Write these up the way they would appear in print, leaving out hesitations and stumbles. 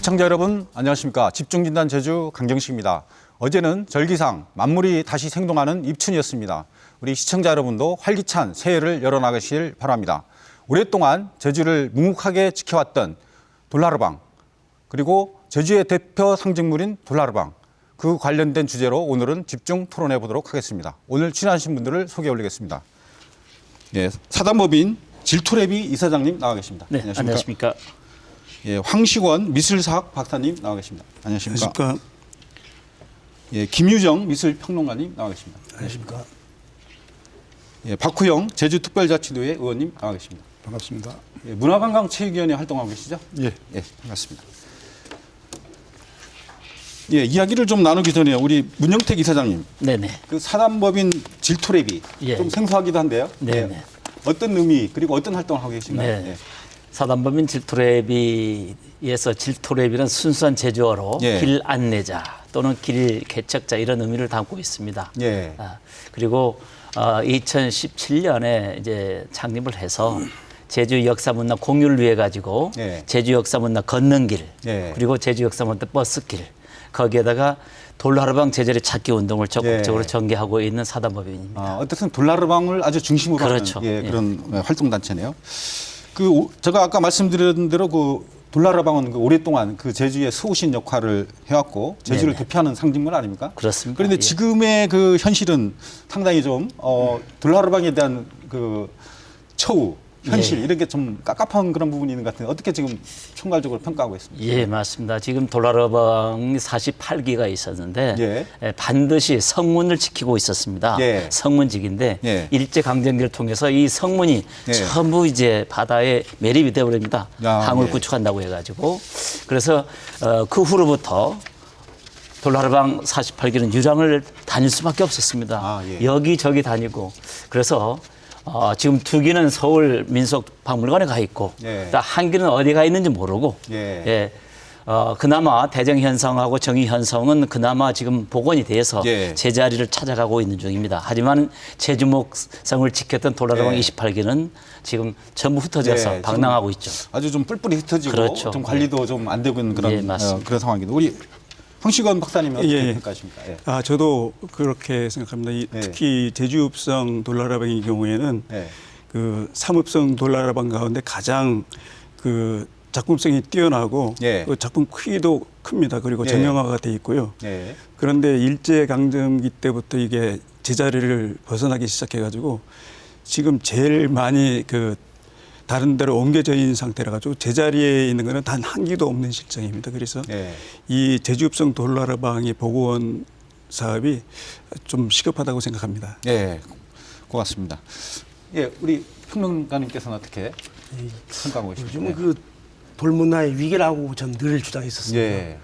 시청자 여러분 안녕하십니까. 집중진단 제주 강경식입니다. 어제는 절기상 만물이 다시 생동하는 입춘이었습니다. 우리 시청자 여러분도 활기찬 새해를 열어나가시길 바랍니다. 오랫동안 제주를 묵묵하게 지켜왔던 돌나르방, 그리고 제주의 대표 상징물인 돌나르방, 그 관련된 주제로 오늘은 집중 토론해 보도록 하겠습니다. 오늘 출연하신 분들을 소개해 올리겠습니다. 예, 사단법인 질토레비 이사장님 나와 계십니다. 네, 안녕하십니까. 예, 황식원 미술사학 박사님 나와 계십니다. 안녕하십니까. 안녕하십니까. 예, 김유정 미술평론가님 나와 계십니다. 안녕하십니까. 예, 박후영 제주특별자치도의 의원님 나와 계십니다. 반갑습니다. 예, 문화관광체육위원회 활동하고 계시죠? 예. 예, 반갑습니다. 예, 이야기를 좀 나누기 전에 우리 문영택 이사장님, 네네. 그 사단법인 질토레비 예. 좀 생소하기도 한데요. 네네. 예, 어떤 의미 그리고 어떤 활동을 하고 계신가요? 네. 예. 사단법인 질토레비에서 질토레비는 순수한 제주어로 예. 길 안내자 또는 길 개척자 이런 의미를 담고 있습니다. 예. 그리고 2017년에 이제 창립을 해서 제주 역사문화 공유를 위해 가지고 예. 제주 역사문화 걷는 길 예. 그리고 제주 역사문화 버스길 거기에다가 돌나르방 제자리 찾기 운동을 적극적으로 예. 전개하고 있는 사단법인입니다. 어쨌든 돌나르방을 아주 중심으로 그렇죠. 하는 예, 예. 그런 활동 단체네요. 제가 아까 말씀드린 대로 그 돌나르방은 오랫동안 그 제주의 수호신 역할을 해왔고 제주를 네네. 대표하는 상징물 아닙니까? 그렇습니다. 그런데 예. 지금의 그 현실은 상당히 좀 돌나르방에 대한 그 처우, 현실 예. 이런 게 좀 깝깝한 그런 부분이 있는 것 같은데 어떻게 지금 총괄적으로 평가하고 있습니까? 예, 맞습니다. 지금 돌나르방이 48기가 있었는데 예. 반드시 성문을 지키고 있었습니다. 예. 성문직인데 예. 일제강점기를 통해서 이 성문이 예. 전부 이제 바다에 매립이 되어버립니다. 야, 항을 예. 구축한다고 해가지고 그래서 그 후로부터 돌나르방 48기는 유랑을 다닐 수밖에 없었습니다. 아, 예. 여기저기 다니고 그래서 지금 두 기는 서울 민속박물관에 가 있고 예. 또 한 기는 어디 가 있는지 모르고 예. 그나마 대정현성하고 정의현성은 그나마 지금 복원이 돼서 예. 제자리를 찾아가고 있는 중입니다. 하지만 제주목성을 지켰던 돌나르방 예. 28기는 지금 전부 흩어져서 예, 방랑하고 있죠. 아주 좀 뿔뿔이 흩어지고 그렇죠. 좀 관리도 좀 안 되고 있는 그런 예, 맞습니다. 그런 상황입니다. 우리 황식원 박사님은 어떻게 예. 평가하십니까? 예. 저도 그렇게 생각합니다. 예. 특히 제주읍성 돌나르방의 경우에는 예. 그 삼읍성 돌나르방 가운데 가장 그 작품성이 뛰어나고 예. 그 작품 크기도 큽니다. 그리고 예. 정형화가 돼 있고요. 예. 그런데 일제 강점기 때부터 이게 제자리를 벗어나기 시작해가지고 지금 제일 많이 그 다른 데로 옮겨져 있는 상태라 가지고 제자리에 있는 거는 단 한 기도 없는 실정입니다. 그래서 예. 이 제주읍성 돌나르방의 복원 사업이 좀 시급하다고 생각합니다. 예, 고맙습니다. 예, 우리 평론가님께서는 어떻게 평가하고 계십니까? 요즘은 그 돌문화의 위기라고 전 늘 주장했었습니다. 예.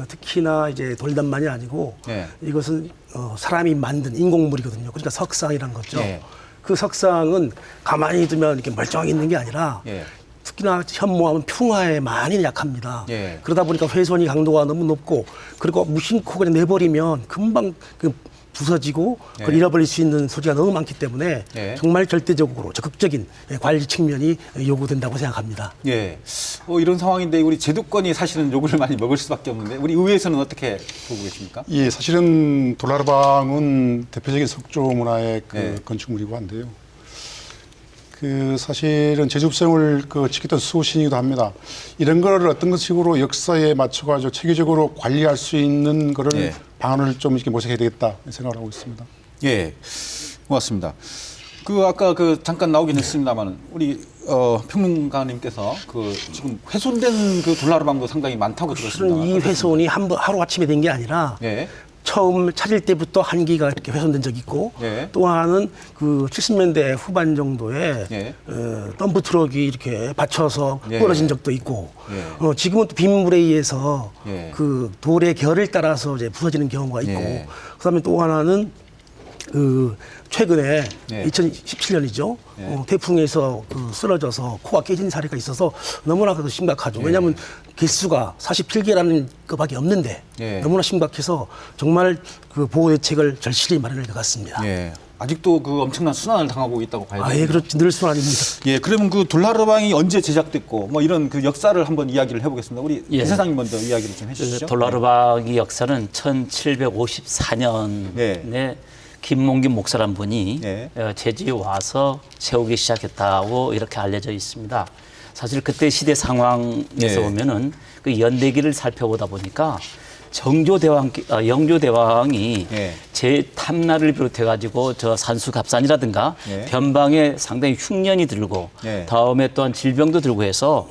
특히나 이제 돌담만이 아니고 예. 이것은 사람이 만든 인공물이거든요. 그러니까 석상이란 거죠. 예. 그 석상은 가만히 두면 이렇게 멀쩡히 있는 게 아니라 예. 특히나 현모하면 풍화에 많이 약합니다. 예. 그러다 보니까 훼손이 강도가 너무 높고 그리고 무심코 그냥 내버리면 금방 그 부서지고 예. 그걸 잃어버릴 수 있는 소지가 너무 많기 때문에 예. 정말 절대적으로 적극적인 관리 측면이 요구된다고 생각합니다. 예. 이런 상황인데 우리 제도권이 사실은 욕을 많이 먹을 수밖에 없는데 우리 의회에서는 어떻게 보고 계십니까? 예, 사실은 돌나르방은 대표적인 석조 문화의 그 네. 건축물이고 한데요. 그 사실은 제주읍성을 그 지켰던 수호신이기도 합니다. 이런 거를 어떤 식으로 역사에 맞춰가지고 체계적으로 관리할 수 있는 거를 예. 방안을 좀 이렇게 모색해야 되겠다 생각을 하고 있습니다. 예, 고맙습니다. 아까 잠깐 나오긴 했습니다만은 우리 평론가님께서 지금 훼손된 그 돌나르방도 상당히 많다고 들었습니다. 실은 이 훼손이 하루 아침에 된 게 아니라 예. 처음 찾을 때부터 한 기가 이렇게 훼손된 적이 있고 예. 또 하나는 그 70년대 후반 정도에 예. 덤프 트럭이 이렇게 받쳐서 예. 부러진 적도 있고 예. 지금은 또 빗물에 의해서 예. 그 돌의 결을 따라서 이제 부서지는 경우가 있고 예. 그다음에 또 하나는 그 최근에 예. 2017년이죠. 예. 태풍에서 쓰러져서 코가 깨진 사례가 있어서 너무나 그 심각하죠. 왜냐하면 개수가 47개라는 것밖에 없는데 예. 너무나 심각해서 정말 그 보호 대책을 절실히 마련할 것 같습니다. 예. 아직도 그 엄청난 순환을 당하고 있다고 봐야 돼요. 아예 그렇지 늘 순환입니다. 예, 그러면 그 돌나르방이 언제 제작됐고 뭐 이런 그 역사를 한번 이야기를 해보겠습니다. 우리 예. 이사장님 먼저 이야기를 좀 해주시죠. 돌나르방의 역사는 1754년에 네. 김몽김 목사란 분이 네. 제주에 와서 세우기 시작했다고 이렇게 알려져 있습니다. 사실 그때 시대 상황에서 네. 보면은 그 연대기를 살펴보다 보니까 영조대왕이 네. 제 탐나를 비롯해 가지고 저 산수갑산이라든가 네. 변방에 상당히 흉년이 들고 네. 다음에 또한 질병도 들고 해서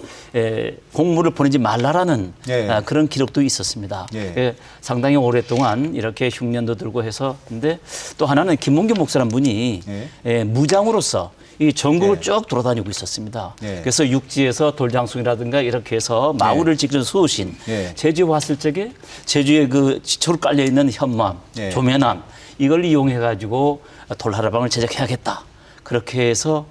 공물을 보내지 말라라는 네. 그런 기록도 있었습니다. 네. 상당히 오랫동안 이렇게 흉년도 들고 해서 근데 또 하나는 김몽규 목사란 분이 네. 무장으로서 이 전국을 네. 쭉 돌아다니고 있었습니다. 네. 그래서 육지에서 돌장송이라든가 이렇게 해서 마을을 지키는 수호신 네. 제주에 왔을 적에 제주에 그 지초로 깔려 있는 현무암, 네. 조면암 이걸 이용해 가지고 돌나르방을 제작해야겠다. 그렇게 해서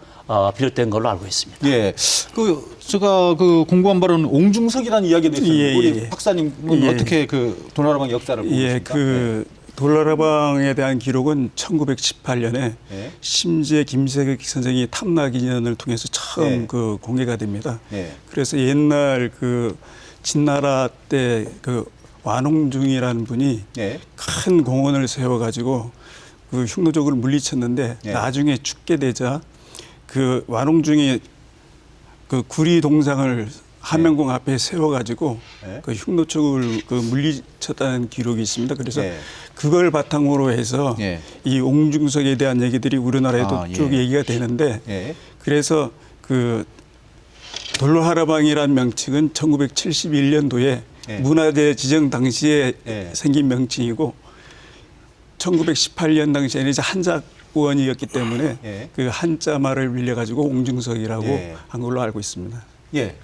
비롯된 걸로 알고 있습니다. 예, 그 제가 그 공부한 바로는 옹중석이라는 이야기도 있었는데 예, 우리 예. 박사님은 예. 어떻게 그 돌나르방 역사를 보고 예, 있습니까? 그 돌나르방에 대한 기록은 1918년에 네. 심재 김세극 선생이 탐나 기년을 통해서 처음 네. 그 공개가 됩니다. 네. 그래서 옛날 그 진나라 때 그 완홍중이라는 분이 네. 큰 공원을 세워가지고 그 흉노족을 물리쳤는데 네. 나중에 죽게 되자 그 완홍중이 그 구리 동상을 함명궁 앞에 세워가지고 네. 그 흉노족을 그 물리쳤다는 기록이 있습니다. 그래서 네. 그걸 바탕으로 해서 네. 이 옹중석에 대한 얘기들이 우리나라에도 아, 예. 쭉 얘기가 되는데 예. 그래서 그 돌나르방이라는 명칭은 1971년도에 예. 문화재 지정 당시에 예. 생긴 명칭이고 1918년 당시에는 이제 한자권이었기 때문에 예. 그 한자 말을 빌려가지고 옹중석이라고 예. 한 걸로 알고 있습니다. 예.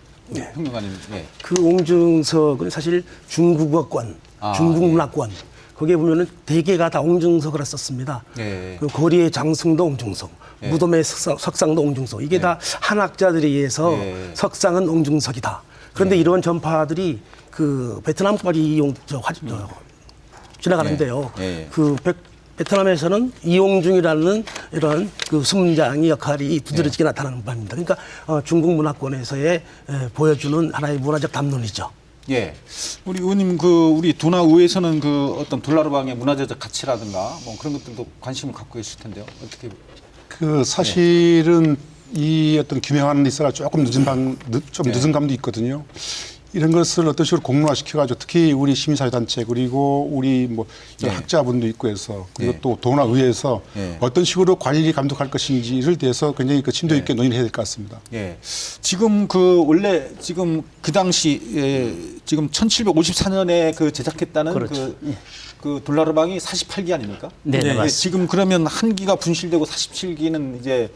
평론가님. 예. 그 옹중석은 사실 중국어권, 아, 중국 예. 문화권 거기에 보면은 대개가 다 옹중석을 썼습니다. 예. 그 거리의 장승도 옹중석, 예. 무덤의 석상도 옹중석. 이게 다 한학자들에 의해서 예. 석상은 옹중석이다. 그런데 이런 전파들이 그 베트남까지 지나가는데요. 예. 예. 그 베트남에서는 이용중이라는 이런 그 수문장의 역할이 두드러지게 나타나는 바입니다. 그러니까 중국 문화권에서의 보여주는 하나의 문화적 담론이죠. 예. 우리 의원님 그 우리 두나 의회에서는 그 어떤 돌나르방의 문화재적 가치라든가 뭐 그런 것들도 관심을 갖고 계실 텐데요. 어떻게 그 사실은 이 어떤 규명하는 데 있어서 조금 늦은 감도 있거든요. 이런 것을 어떤 식으로 공론화시켜가지고 특히 우리 시민사회단체 그리고 우리 뭐 학자분도 있고 해서 그리고 또 도나의회에서 어떤 식으로 관리 감독할 것인지를 대해서 굉장히 그 심도 있게 논의를 해야 될 것 같습니다. 예. 지금 그 원래 지금 그 당시 지금 1754년에 그 제작했다는 그렇죠. 그 돌나르방이 48기 아닙니까? 네, 네, 맞습니다. 지금 그러면 한 기가 분실되고 47기는 이제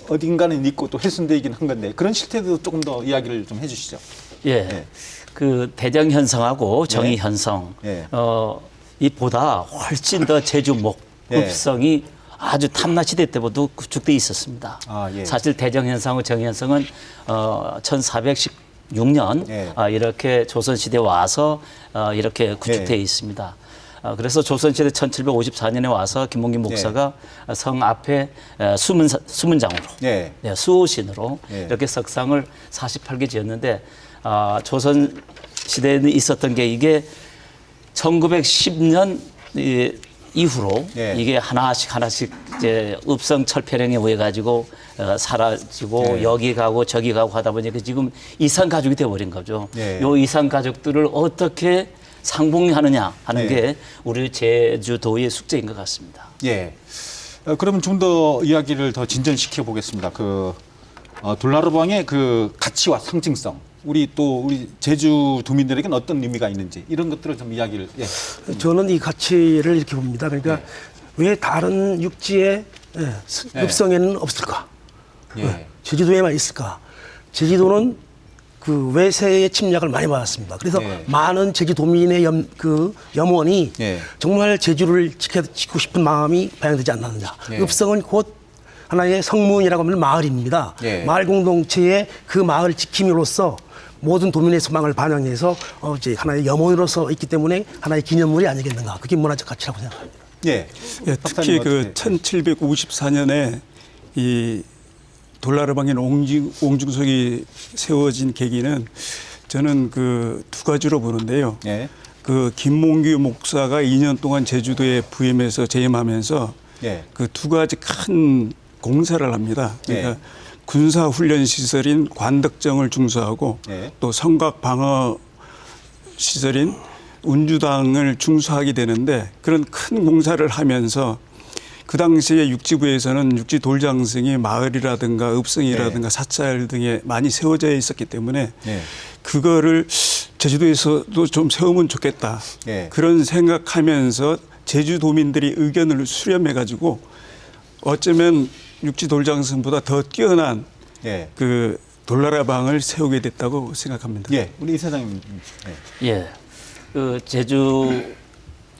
어딘가는 있고 또 훼손되긴 한 건데 그런 실태도 조금 더 이야기를 좀 해주시죠. 예. 그 대정 현성하고 정의 네. 현성 네. 이보다 훨씬 더 제주 목급성이 아주 탐나 시대 때부터 구축돼 있었습니다. 아, 예. 사실 대정 현성하고 정의 현성은 1416년 예. 이렇게 조선 시대 와서 이렇게 구축되어 예. 있습니다. 그래서 조선시대 1754년에 와서 김몽김 목사가 성 앞에 수문장으로 예. 수호신으로 예. 이렇게 석상을 48개 지었는데 조선 시대에 있었던 게 이게 1910년 이후로 예. 이게 하나씩 이제 읍성 철폐령에 의해 가지고 사라지고 예. 여기 가고 저기 가고 하다 보니까 지금 이산 가족이 되어버린 거죠. 예. 요 이산 가족들을 어떻게 상봉하느냐 하는 예. 게 우리 제주도의 숙제인 것 같습니다. 예. 그러면 좀 더 이야기를 더 진전시켜 보겠습니다. 그 돌나르방의 그 가치와 상징성, 우리 제주 도민들에게는 어떤 의미가 있는지 이런 것들을 좀 이야기를. 예. 저는 이 가치를 이렇게 봅니다. 그러니까 왜 다른 육지의 읍성에는 없을까? 예. 제주도에만 있을까? 제주도는 그 외세의 침략을 많이 받았습니다. 그래서 많은 제주도민의 염원이 정말 제주를 지키고 싶은 마음이 반영되지 않느냐. 읍성은 곧 하나의 성문이라고 하면 마을입니다. 마을 공동체의 그 마을 지킴이로서 모든 도민의 소망을 반영해서 이제 하나의 염원으로서 있기 때문에 하나의 기념물이 아니겠는가. 그게 문화적 가치라고 생각합니다. 예. 예, 특히 박사님 그 어떻게- 1754년에 이 돌나르방인 옹중석이 세워진 계기는 저는 그 두 가지로 보는데요. 예. 그 김몽규 목사가 2년 동안 제주도에 부임해서 재임하면서 예. 그 두 가지 큰 공사를 합니다. 그러니까 예. 군사 훈련 시설인 관덕정을 중수하고 예. 또 성곽 방어 시설인 운주당을 중수하게 되는데 그런 큰 공사를 하면서 그 당시에 육지부에서는 육지 돌장성이 마을이라든가 읍성이라든가 사찰 등에 많이 세워져 있었기 때문에 예. 그거를 제주도에서도 좀 세우면 좋겠다. 예. 그런 생각하면서 제주도민들이 의견을 수렴해 가지고 어쩌면 육지 돌장성보다 더 뛰어난 예. 그 돌나라방을 세우게 됐다고 생각합니다. 예. 우리 이사장님. 예. 예, 그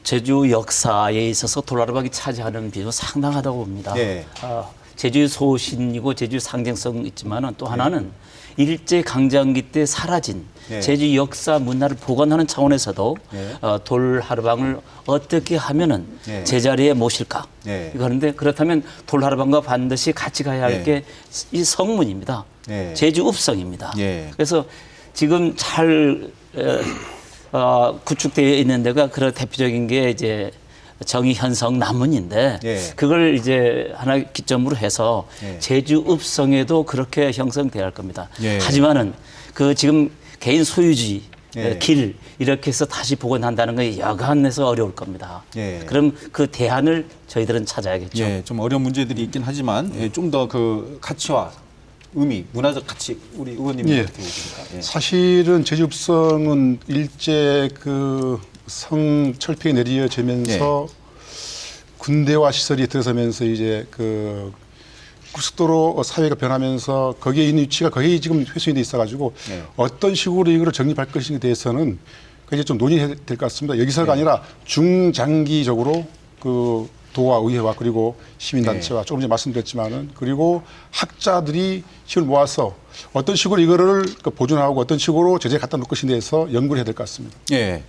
제주 역사에 있어서 돌나라방이 차지하는 비중은 상당하다고 봅니다. 예. 제주의 소신이고 제주의 상징성 있지만은 또 하나는 일제 강점기 때 사라진 예. 제주 역사 문화를 보관하는 차원에서도 예. 돌하르방을 어떻게 하면은 예. 제자리에 모실까? 예. 그런데 그렇다면 돌하르방과 반드시 같이 가야 할 예. 게 이 성문입니다. 예. 제주 읍성입니다. 예. 그래서 지금 잘 구축되어 있는 데가 그런 대표적인 게 이제 정의현성 남문인데 예. 그걸 이제 하나 기점으로 해서 예. 제주 읍성에도 그렇게 형성돼야 할 겁니다. 예. 하지만은 그 지금 개인 소유지 예. 길 이렇게 해서 다시 복원한다는 게 여간해서 어려울 겁니다. 예. 그럼 그 대안을 저희들은 찾아야겠죠. 예, 좀 어려운 문제들이 있긴 하지만 예, 좀 더 그 가치와 의미, 문화적 가치 우리 의원님이 예. 어떻게 보십니까? 예. 사실은 제주읍성은 일제 그 성 철폐가 내려지면서 군대화 시설이 들어서면서 이제 그 고속도로 사회가 변하면서 거기에 있는 위치가 거의 지금 훼손이 돼 있어가지고 네. 어떤 식으로 이거를 정립할 것인지에 대해서는 이제 좀 논의해야 될 것 같습니다. 여기서가 아니라 중장기적으로 그 도와 의회와 그리고 시민단체와 조금 전에 말씀드렸지만은 그리고 학자들이 힘을 모아서 어떤 식으로 이거를 보존하고 어떤 식으로 제재에 갖다 놓을 것인에 대해서 연구를 해야 될 것 같습니다. 예.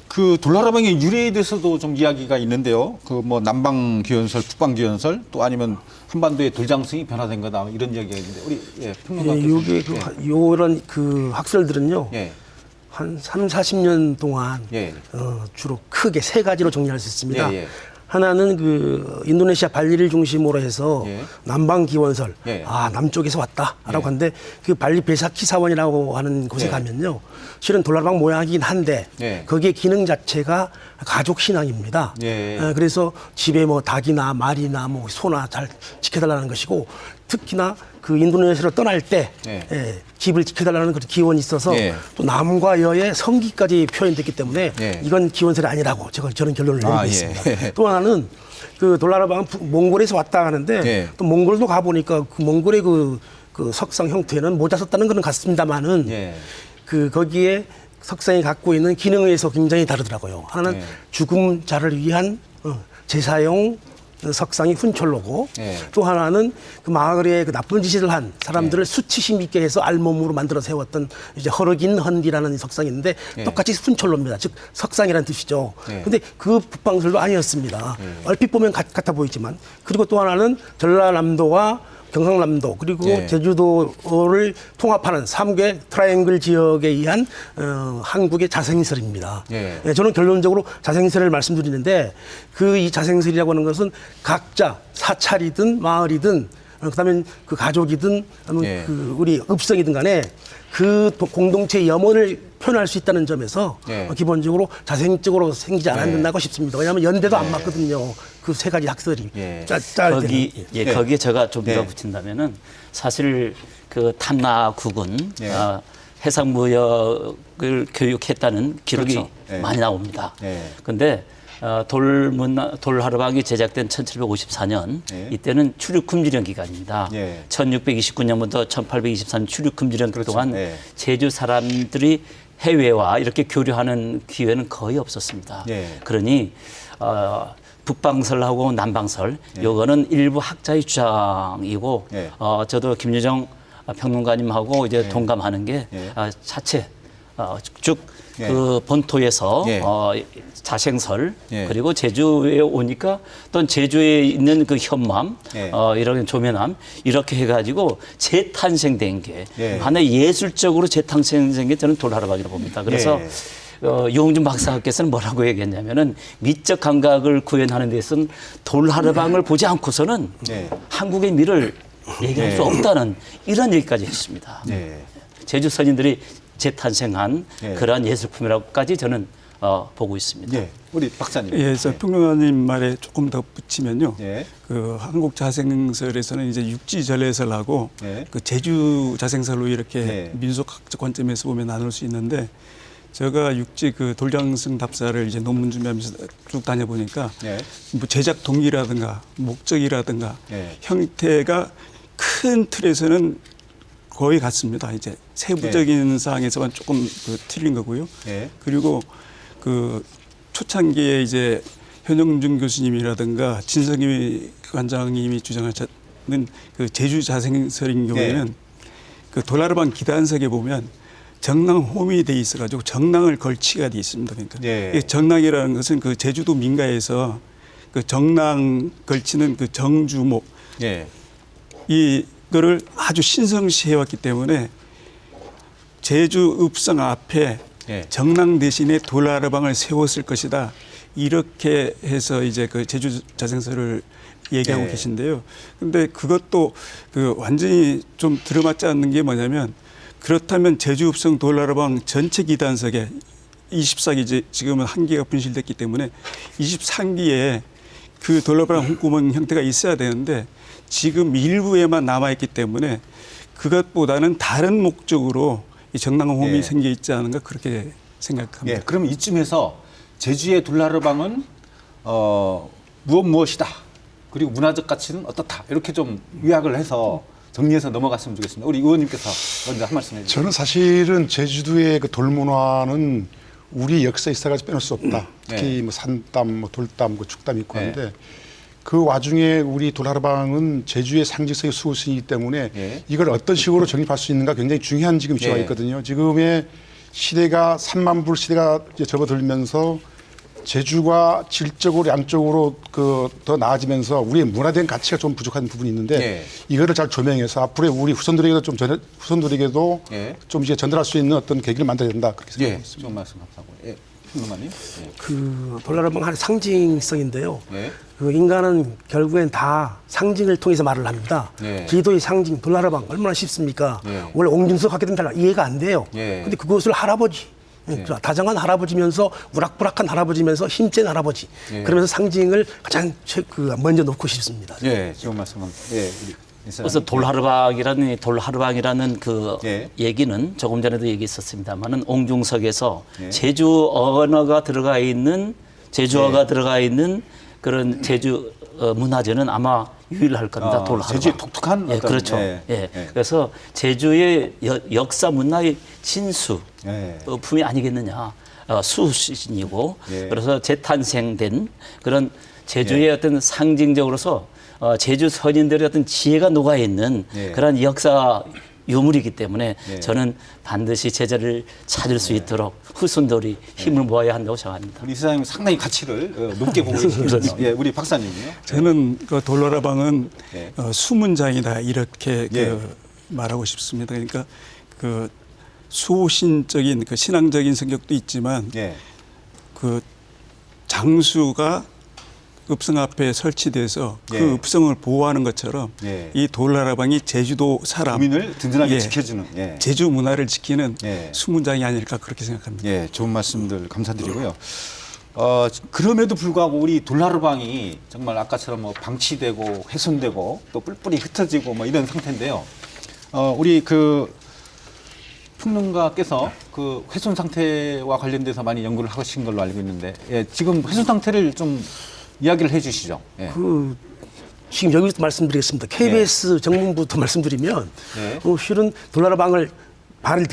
그 돌나라방의 유래에 대해서도 좀 이야기가 있는데요. 그 뭐 남방 기원설, 북방 기원설 또 아니면 한반도의 돌장성이 변화된 거다 이런 이야기가 있는데 우리 예, 평론가 요게 요런 그 학설들은요. 예. 한 3, 40년 동안 예. 주로 크게 세 가지로 정리할 수 있습니다. 예, 예. 하나는 그 인도네시아 발리를 중심으로 해서 예. 남방 기원설, 예. 남쪽에서 왔다라고 예. 하는데 그 발리 베사키 사원이라고 하는 곳에 예. 가면요, 실은 돌나라방 모양이긴 한데 예. 거기에 기능 자체가 가족 신앙입니다. 예. 그래서 집에 뭐 닭이나 말이나 뭐 소나 잘 지켜달라는 것이고 특히나 그 인도네시아로 떠날 때 예. 집을 지켜달라는 그런 기원이 있어서 예. 또 남과 여의 성기까지 표현됐기 때문에 예. 이건 기원설이 아니라고 저는 결론을 내리고 예. 있습니다. 또 하나는 그 돌나라방은 몽골에서 왔다 하는데 예. 또 몽골도 가보니까 그 몽골의 그 석상 형태는 모자 썼다는 것은 같습니다만은 예. 그 거기에 석상이 갖고 있는 기능에 의해서 굉장히 다르더라고요. 하나는 예. 죽음자를 위한 제사용 석상이 훈철로고 예. 또 하나는 그 마을에 그 나쁜 짓을 한 사람들을 수치심 있게 해서 알몸으로 만들어 세웠던 이제 허르긴 헌디라는 석상이 있는데 예. 똑같이 훈철로입니다. 즉 석상이라는 뜻이죠. 예. 근데 그 북방설도 아니었습니다. 얼핏 보면 같아 보이지만 그리고 또 하나는 전라남도와 경상남도 그리고 예. 제주도를 통합하는 3개 트라이앵글 지역에 의한 한국의 자생설입니다. 예. 저는 결론적으로 자생설을 말씀드리는데 그 이 자생설이라고 하는 것은 각자 사찰이든 마을이든 그다음에 그 가족이든 예. 그 우리 읍성이든 간에 그 공동체의 염원을 표현할 수 있다는 점에서 예. 기본적으로 자생적으로 생기지 않았나고 싶습니다. 왜냐하면 연대도 안 맞거든요. 그 세 가지 학설이. 예. 거기에 제가 좀 더 예. 붙인다면은 사실 그 탐라국은 예. 해상무역을 교육했다는 기록이 그렇죠. 예. 많이 나옵니다. 예. 그런데 돌하르방이 제작된 1754년 예. 이때는 출입금지령 기간입니다. 예. 1629년부터 1823년 출입금지령 그렇죠. 동안 예. 제주 사람들이 해외와 이렇게 교류하는 기회는 거의 없었습니다. 예. 그러니 북방설하고 남방설 요거는 일부 학자의 주장이고 예. 저도 김유정 평론가님하고 이제 동감하는 게 예. 자체 쭉 예. 그 본토에서 예. 자생설 예. 그리고 제주에 오니까 또 제주에 있는 그 현무암 예. 이런 조면암 이렇게 해가지고 재탄생된 게 예. 하나의 예술적으로 재탄생된 게 저는 돌하르방이라고 봅니다. 그래서 예. 유홍준 박사께서는 뭐라고 얘기했냐면은 미적 감각을 구현하는 데서는 돌하르방을 보지 않고서는 예. 한국의 미를 얘기할 예. 수 없다는 이런 얘기까지 했습니다. 예. 제주 선인들이 재탄생한 예. 그러한 예술품이라고까지 저는 보고 있습니다. 예. 우리 박사님. 예, 그래서 평론가님 말에 조금 더 붙이면요. 예. 그 한국 자생설에서는 이제 육지 전래설하고 예. 그 제주 자생설로 이렇게 예. 민속학적 관점에서 보면 나눌 수 있는데 제가 육지 그 돌장승 답사를 이제 논문 준비하면서 쭉 다녀보니까 예. 뭐 제작 동기라든가 목적이라든가 예. 형태가 큰 틀에서는 거의 같습니다. 이제 세부적인 사항에서만 조금 그 틀린 거고요. 예. 그리고 그 초창기에 이제 현영준 교수님이라든가 진성희 관장님이 주장하셨는 그 제주 자생설인 경우에는 그 돌하르방 기단석에 보면 정낭 홈이 돼 있어가지고 정낭을 걸치가 돼 있습니다. 그러니까 예. 이 정낭이라는 것은 그 제주도 민가에서 그 정낭 걸치는 그 정주목 예. 이거를 아주 신성시해 왔기 때문에 제주 읍성 앞에 예. 정낭 대신에 돌하르방을 세웠을 것이다. 이렇게 해서 이제 그 제주 자생설을 얘기하고 예. 계신데요. 근데 그것도 그 완전히 좀 들어맞지 않는 게 뭐냐면 그렇다면 제주 읍성 돌하르방 전체 기단석에 24기 지금은 한 개가 분실됐기 때문에 23기에 그 돌하르방 홍구멍 형태가 있어야 되는데 지금 일부에만 남아있기 때문에 그것보다는 다른 목적으로 이 정낭홈이 예. 생겨 있지 않은가 그렇게 생각합니다. 예. 그럼 이쯤에서 제주의 돌하르방은 무엇이다. 그리고 문화적 가치는 어떻다. 이렇게 좀 요약을 해서 정리해서 넘어갔으면 좋겠습니다. 우리 의원님께서 먼저 한 말씀 해주세요. 저는 사실은 제주도의 그 돌문화는 우리 역사에 있어가지고 빼놓을 수 없다. 특히 뭐 산담, 뭐 돌담, 그 죽담이 있고 하는데 그 와중에 우리 돌하르방은 제주의 상징성의 수호신이기 때문에 예. 이걸 어떤 식으로 정립할 수 있는가 굉장히 중요한 지금 시기가 예. 있거든요. 지금의 시대가 3만 불 시대가 이제 접어들면서 제주가 질적으로 양적으로 그 더 나아지면서 우리의 문화된 가치가 좀 부족한 부분이 있는데 예. 이거를 잘 조명해서 앞으로 우리 후손들에게도 후손들에게도 예. 좀 이제 전달할 수 있는 어떤 계기를 만들어야 된다 그렇게 생각하고 예. 있습니다. 좋은 말씀 감사하고. 예. 평론가님. 예. 그 돌하르방 하나의 상징성인데요. 예. 그 인간은 결국엔 다 상징을 통해서 말을 합니다. 예. 제주도의 상징 돌하르방 얼마나 쉽습니까? 예. 원래 옹중석 하게 되면 잘 이해가 안 돼요. 예. 근데 그것을 할아버지 다정한 할아버지면서 우락부락한 할아버지면서 힘센 할아버지 예. 그러면서 상징을 가장 먼저 놓고 싶습니다. 예. 좋은 말씀 감사합니다. 예. 우리 그래서 돌하르방이라는 그 예. 얘기는 조금 전에도 얘기했었습니다만은 옹중석에서 예. 제주 언어가 들어가 있는 제주어가 예. 들어가 있는 그런 제주 문화재는 아마 유일할 겁니다. 아, 돌하르방. 제주의 독특한 예, 어떤, 그렇죠. 예. 예. 예. 그래서 제주의 역사 문화의 진수 예. 품이 아니겠느냐. 수신이고 예. 그래서 재탄생된 그런 제주의 어떤 상징적으로서 제주 선인들의 어떤 지혜가 녹아 있는 예. 그런 역사 유물이기 때문에 예. 저는 반드시 제자를 찾을 수 있도록 후손들이 힘을 모아야 한다고 생각합니다. 우리 이사장님 상당히 가치를 높게 보고 계시거든요. 예. 우리 박사님이요. 저는 그 돌하르방은 예. 수문장이다 이렇게 예. 그 말하고 싶습니다. 그러니까 그 수호신적인 그 신앙적인 성격도 있지만 예. 그 장수가 읍성 앞에 설치돼서 예. 그 읍성을 보호하는 것처럼 예. 이 돌하르방이 제주도 사람 국민을 든든하게 예. 지켜주는. 예. 제주 문화를 지키는 예. 수문장이 아닐까 그렇게 생각합니다. 예, 좋은 말씀들 감사드리고요. 그럼에도 불구하고 우리 돌하르방이 정말 아까처럼 뭐 방치되고 훼손되고 또 뿔뿔이 흩어지고 뭐 이런 상태인데요. 우리 그 평론가께서 그 훼손 상태와 관련돼서 많이 연구를 하신 걸로 알고 있는데, 예, 지금 훼손 상태를 좀 이야기를 해주시죠. 예. 지금 여기서 말씀드리겠습니다. KBS 정문부터 말씀드리면 실은 돌하르방을 발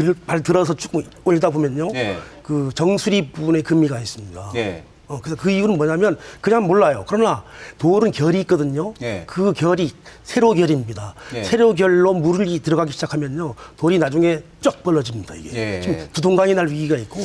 들어서 쭉 올리다 보면요. 예. 그 정수리 부분에 금이가 있습니다. 예. 그래서 그 이유는 뭐냐면 그냥 몰라요. 그러나 돌은 결이 있거든요. 예. 그 결이 세로결입니다. 예. 세로결로 물이 들어가기 시작하면요. 돌이 나중에 쫙 벌어집니다. 이게. 예. 지금 두동강이 날 위기가 있고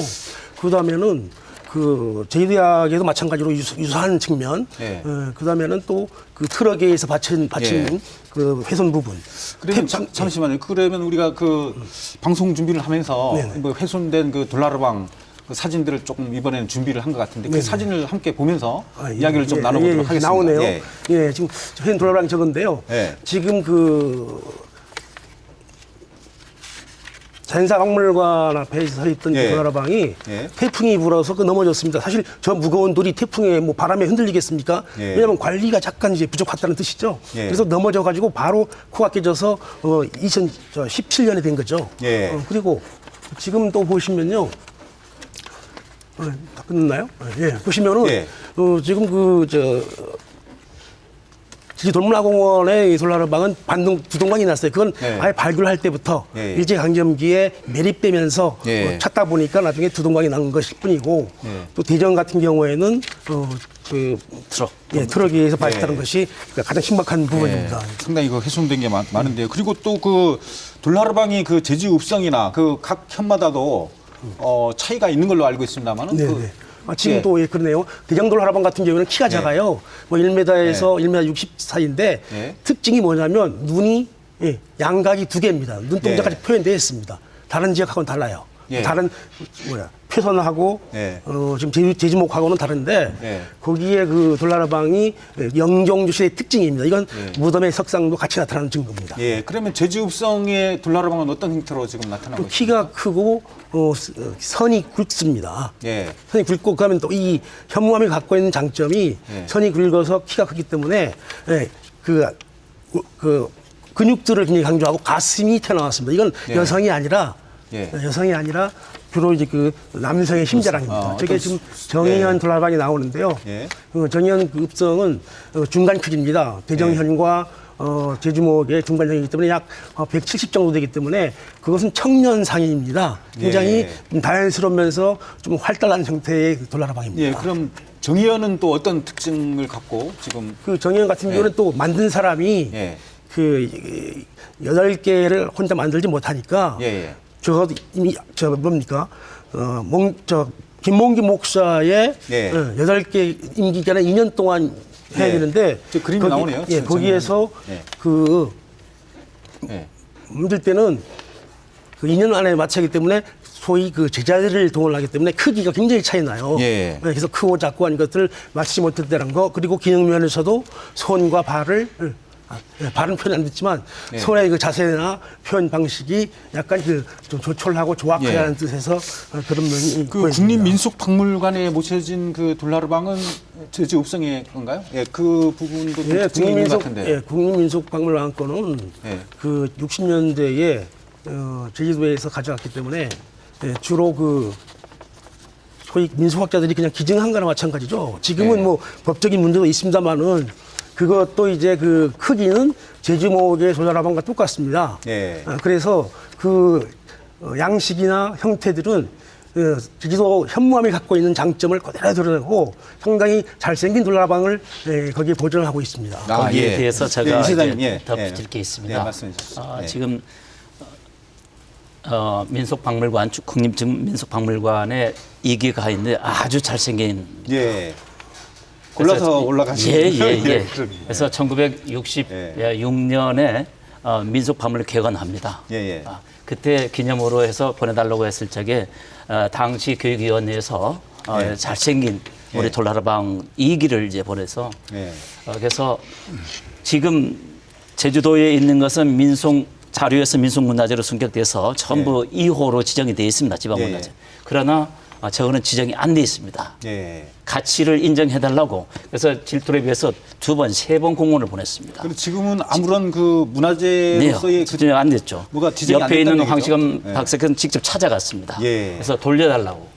그다음에는 그 제주대학에도 마찬가지로 유사한 측면. 예. 그다음에는 또 그 트럭에서 받친 예. 그 훼손 부분. 그러면 잠시만요. 그러면 우리가 그 방송 준비를 하면서 네네. 뭐 훼손된 그 돌나르방 그 사진들을 조금 이번에는 준비를 한 것 같은데 그 네네. 사진을 함께 보면서 아, 예, 이야기를 좀 예, 나눠보도록 예, 하겠습니다. 나오네요. 예. 예, 지금 훼손 돌아방이 적은데요. 예. 지금 그 자연사박물관 앞에 서 있던 예. 그 돌아방이 예. 태풍이 불어서 그 넘어졌습니다. 사실 저 무거운 돌이 태풍에 뭐 바람에 흔들리겠습니까? 예. 왜냐하면 관리가 잠깐 이제 부족하다는 뜻이죠. 예. 그래서 넘어져 가지고 바로 코가 깨져서 2017년에 된 거죠. 예. 그리고 지금 또 보시면요. 다 끝났나요? 예. 보시면은 예. 지금 제주동문화공원의 이 돌나르방은 반동 두동강이 났어요. 그건 예. 아예 발굴할 때부터 예. 일제강점기에 매립되면서 예. 찾다 보니까 나중에 두동강이 난 것일 뿐이고 예. 또 대전 같은 경우에는 트럭. 트럭에 의해서 발생하는 예. 것이 가장 심각한 부분입니다. 예, 상당히 그 훼손된 게 많은데요. 그리고 또 그 돌나르방이 그 제주 읍성이나 그 각 현마다도 차이가 있는 걸로 알고 있습니다만은. 네네. 지금 예. 또 그러네요. 대장돌나르방 같은 경우는 키가 작아요. 뭐 1m에서 1m 60 사이인데 예. 특징이 뭐냐면 눈이 양각이 두 개입니다. 눈동자까지 예. 표현되어 있습니다. 다른 지역하고는 달라요. 예. 다른 표선하고 예. 지금 제주목하고는 다른데 예. 거기에 그 돌나르방이 영종주시의 특징입니다. 이건 예. 무덤의 석상도 같이 나타나는 증거입니다. 예, 그러면 제주 읍성의 돌나르방은 어떤 형태로 지금 나타나고 있습니까? 키가 크고 선이 굵습니다. 예. 선이 굵고 그러면 또 이 현무암이 갖고 있는 장점이 예. 선이 굵어서 키가 크기 때문에 그 근육들을 굉장히 강조하고 가슴이 튀어나왔습니다. 이건 예. 여성이 아니라 예. 주로 이제 그 남성의 심자랑입니다. 저게 어떤 지금 정의현 예. 돌나르방이 나오는데요. 예. 정의현 그 읍성은 중간 크기입니다. 대정현과 제주목의 중간형이기 때문에 약 170 정도 되기 때문에 그것은 청년상인입니다. 굉장히 예. 자연스러우면서 좀 활달한 형태의 돌나르방입니다. 예, 그럼 정의연은 또 어떤 특징을 갖고 지금 그 정의현 같은 경우는 또 만든 사람이 예. 그 8개를 혼자 만들지 못하니까 예, 예. 이미 뭡니까? 김몽기 목사의 예. 8개 임기 기간에 2년 동안 해야 예. 되는데 저 그림이 나오네요. 예, 거기에서 예. 그 예. 만들 때는 그 2년 안에 마치기 때문에 소위 그 제자들을 동원하기 때문에 크기가 굉장히 차이 나요. 예. 그래서 크고 작고 한 것들을 맞추지 못했다는 거 그리고 기능면에서도 손과 발을 발은 표현 안 됐지만 예. 손의 그 자세나 표현 방식이 약간 그 좀 조촐하고 조악하다는 예. 뜻에서 그런 면이 그 보여집니다. 국립민속박물관에 모셔진 그 돌나르방은 제주 읍성의 건가요? 예, 그 부분도 좀 특징이 있는 것 같은데. 국립민속박물관 거는 예. 그 60년대에 제주도에서 가져왔기 때문에 주로 그 소위 민속학자들이 그냥 기증한 거나 마찬가지죠. 지금은 예. 뭐 법적인 문제도 있습니다만은 그것도 이제 그 크기는 제주목의 돌나르방과 똑같습니다. 예. 그래서 그 양식이나 형태들은 제주도 현무암이 갖고 있는 장점을 그대로 드러내고 상당히 잘생긴 돌나르방을 거기에 보존을 하고 있습니다. 거기에 대해서 제가 이사장님, 이제 덧붙일 게 있습니다. 예, 말씀해 주십시오. 예. 지금 민속박물관 국립민속박물관에 이기가 있는데 아주 잘생긴 예. 골라서 올라가신 예. 그러게요. 그래서 1966년에 민속박물을 개관합니다. 예. 그때 기념으로 해서 보내달라고 했을 적에 당시 교육위원회에서 예. 잘생긴 우리 예. 돌나르방 2기를 이제 보내서 예. 그래서 지금 제주도에 있는 것은 자료에서 민속문화재로 승격돼서 전부 2호로 지정이 되어 있습니다. 지방문화재. 예. 그러나 저거는 지정이 안 돼 있습니다. 예. 가치를 인정해달라고. 그래서 질투에 비해서 2번, 3번 공문을 보냈습니다. 그리고 지금은 아무런 그 문화재로서의 그 지정이 안 됐죠. 뭐가 지정이 안 옆에 있는 됐다는 얘기죠? 황시감 예. 박사는 직접 찾아갔습니다. 예. 그래서 돌려달라고.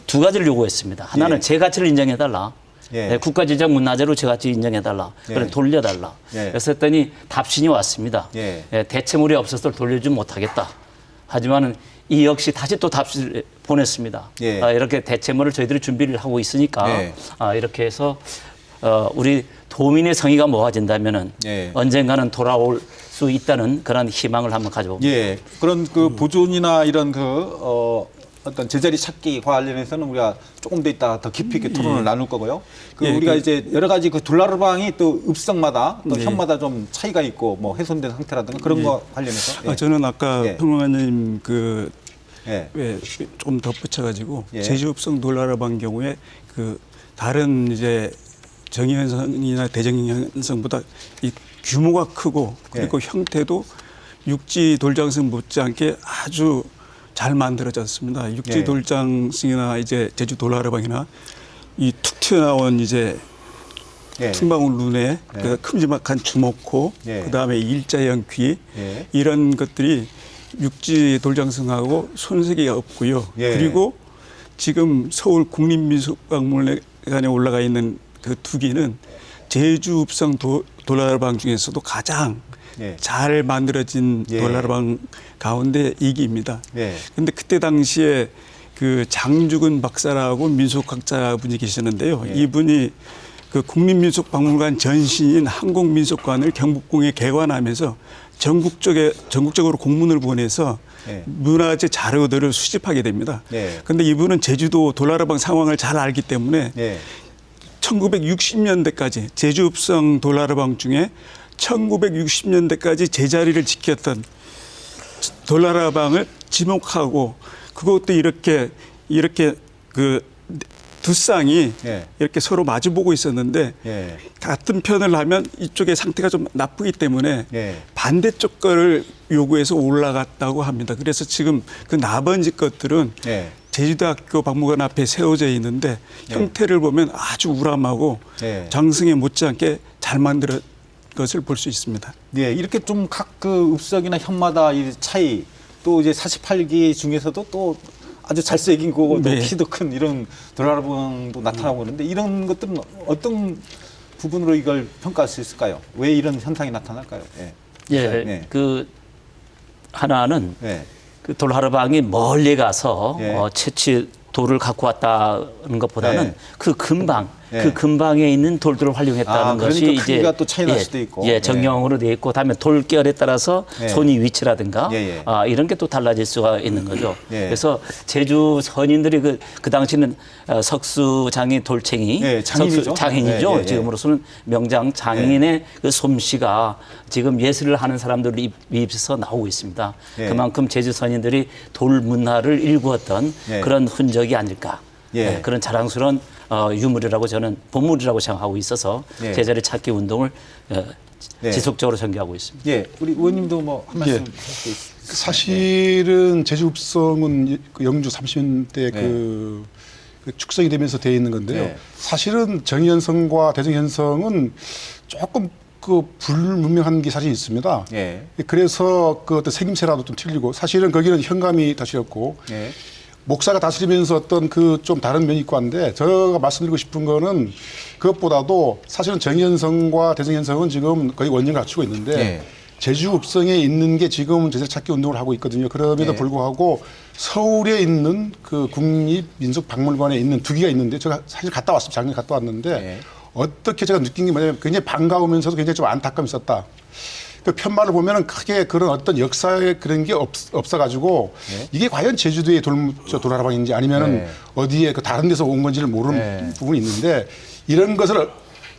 두 가지를 요구했습니다. 하나는 예. 제 가치를 인정해달라. 예. 국가지정 문화재로 제 가치 인정해달라. 예. 그럼 돌려달라. 예. 그래서 했더니 답신이 왔습니다. 예. 대체물이 없어서 돌려주지 못하겠다. 하지만은 이 역시 다시 또 답신을 보냈습니다. 예. 이렇게 대체물을 저희들이 준비를 하고 있으니까 예. 이렇게 해서 우리 도민의 성의가 모아진다면은 예. 언젠가는 돌아올 수 있다는 그런 희망을 한번 가져봅니다. 예, 그런 그 보존이나 이런 그 어떤 제자리 찾기 관련해서는 우리가 조금 더 이따 더 깊이 있게 토론을 나눌 거고요. 그 예, 우리가 이제 여러 가지 그 둘라르방이 또 읍성마다 또 예. 현마다 좀 차이가 있고 뭐 훼손된 상태라든가 그런 거 관련해서. 예. 저는 아까 예. 평론가님 그 예. 왜 좀 덧붙여가지고 예. 제주읍성 돌나라방 경우에 그 다른 이제 정의현성이나 대정현성보다 이 규모가 크고 그리고 예. 형태도 육지 돌장성 못지않게 아주 잘 만들어졌습니다. 육지 예. 돌장성이나 이제 제주 돌나라방이나 이 툭 튀어나온 이제 예. 틈바울 눈에 예. 그 큼지막한 주먹코, 예. 그다음에 일자형 귀 예. 이런 것들이 육지 돌장성하고 손색이 없고요. 예. 그리고 지금 서울 국립미술박물관에 올라가 있는 그 두 개는 제주읍성 돌나라방 중에서도 가장 예. 잘 만들어진 예. 돌나라방 가운데 이기입니다. 예. 근데 그때 당시에 그 장죽은 박사라고 민속학자분이 계셨는데요. 예. 이분이 그 국립민속박물관 전신인 한국민속관을 경복궁에 개관하면서 전국적으로 공문을 보내서 예. 문화재 자료들을 수집하게 됩니다. 예. 근데 이분은 제주도 돌나라방 상황을 잘 알기 때문에 예. 1960년대까지 제주읍성 돌나라방 중에 1960년대까지 제자리를 지켰던 돌나라방을 지목하고 그것도 이렇게 그 두 쌍이 예. 이렇게 서로 마주보고 있었는데 예. 같은 편을 하면 이쪽의 상태가 좀 나쁘기 때문에 예. 반대쪽 거를 요구해서 올라갔다고 합니다. 그래서 지금 그 나머지 것들은 예. 제주대학교 박물관 앞에 세워져 있는데 예. 형태를 보면 아주 우람하고 예. 장승에 못지않게 잘 만든 것을 볼 수 있습니다. 예, 이렇게 좀 각 그 읍석이나 현마다 이 차이 또 이제 48기 중에서도 또 아주 잘생긴 거고 또 네. 키도 큰 이런 돌아라방도 나타나고 그러는데 이런 것들은 어떤 부분으로 이걸 평가할 수 있을까요? 왜 이런 현상이 나타날까요? 예. 예. 그 하나는 예. 그 돌하르방이 멀리 가서 예. 채취 돌을 갖고 왔다는 것보다는 예. 그 근방, 예. 그 근방에 있는 돌들을 활용했다는 그러니까 것이 이제 크기가 또 차이 날 수도 있고. 예, 정형으로 돼 있고 다음에 돌결에 따라서 예. 손이 위치라든가 예, 예. 이런 게 또 달라질 수가 있는 거죠. 예. 그래서 제주 선인들이 그 당시는 석수장인 돌챙이, 예, 장인이죠. 장인이죠. 예, 예, 예. 지금으로서는 명장 장인의 그 솜씨가 지금 예술을 하는 사람들을 입에서 나오고 있습니다. 예. 그만큼 제주 선인들이 돌 문화를 일구었던 예. 그런 흔적이 아닐까. 예. 네, 그런 자랑스러운 유물이라고 저는 보물이라고 생각하고 있어서 예. 제자리 찾기 운동을 예. 지속적으로 전개하고 있습니다. 예, 우리 의원님도 뭐 한 말씀 예. 하실 수 있어요? 사실은 제주읍성은 그 영주 30년대 그 축성이 되면서 되어 있는 건데요. 네. 사실은 정현성과 대정현성은 조금 그 불분명한 게 사실 있습니다. 예. 그래서 그 어떤 생김새라도 좀 틀리고 사실은 거기는 현감이 다스렸고 예. 목사가 다스리면서 어떤 그 좀 다른 면이 있고 한데 제가 말씀드리고 싶은 거는 그것보다도 사실은 정현성과 대정현성은 지금 거의 원년을 갖추고 있는데 예. 제주읍성에 있는 게 지금 제자리 찾기 운동을 하고 있거든요. 그럼에도 예. 불구하고 서울에 있는 그 국립민속박물관에 있는 두 개가 있는데 제가 사실 갔다 왔습니다. 작년에 갔다 왔는데 예. 어떻게 제가 느낀 게 뭐냐면 굉장히 반가우면서도 굉장히 좀 안타까움이 있었다. 그 편만을 보면은 크게 그런 어떤 역사의 그런 게 없어가지고 이게 과연 제주도의 돌아라방인지 아니면은 네. 어디에 그 다른 데서 온 건지를 모르는 네. 부분이 있는데 이런 것을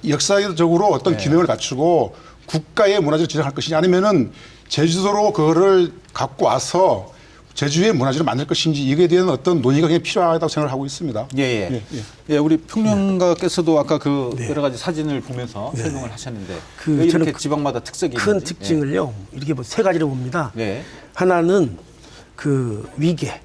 역사적으로 어떤 균형을 갖추고 국가의 문화재를 지정할 것이냐 아니면은 제주도로 그거를 갖고 와서 제주의 문화재를 만들 것인지 이거에 대한 어떤 논의가 굉장히 필요하다고 생각을 하고 있습니다. 예, 예. 예, 예. 예, 우리 평론가께서도 아까 그 여러 가지 사진을 보면서 설명을 하셨는데 그 왜 저는 이렇게 지방마다 특색이 큰 있는지. 특징을요 이렇게 뭐 세 가지로 봅니다. 예. 하나는 그 위계,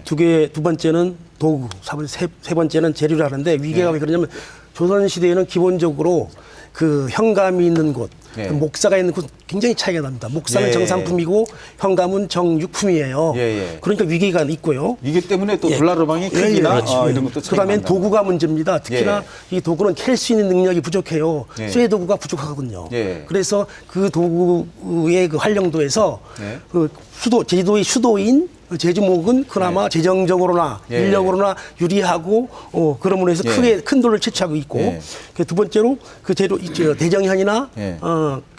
두 번째는 도구, 세 번째는 재료라는데 위계가 왜 그러냐면 조선 시대에는 기본적으로 그 현감이 있는 곳, 예. 목사가 있는 곳 굉장히 차이가 납니다. 목사는 예. 정상품이고 현감은 정육품이에요. 예, 예. 그러니까 위계가 있고요. 이게 때문에 또 예. 돌라르방의 크기나 그렇죠. 이런 것도 차이가 그다음에 난다. 도구가 문제입니다. 특히나 이 도구는 캘 수 있는 능력이 부족해요. 예. 쇠 도구가 부족하거든요. 예. 그래서 그 도구의 그 활용도에서 예. 그 제주도의 수도인 제주목은 그나마 재정적으로나 예. 인력으로나 유리하고 그러므로 해서 예. 크게 큰 돌을 채취하고 있고 예. 두 번째로 그 재료 대정현이나 예.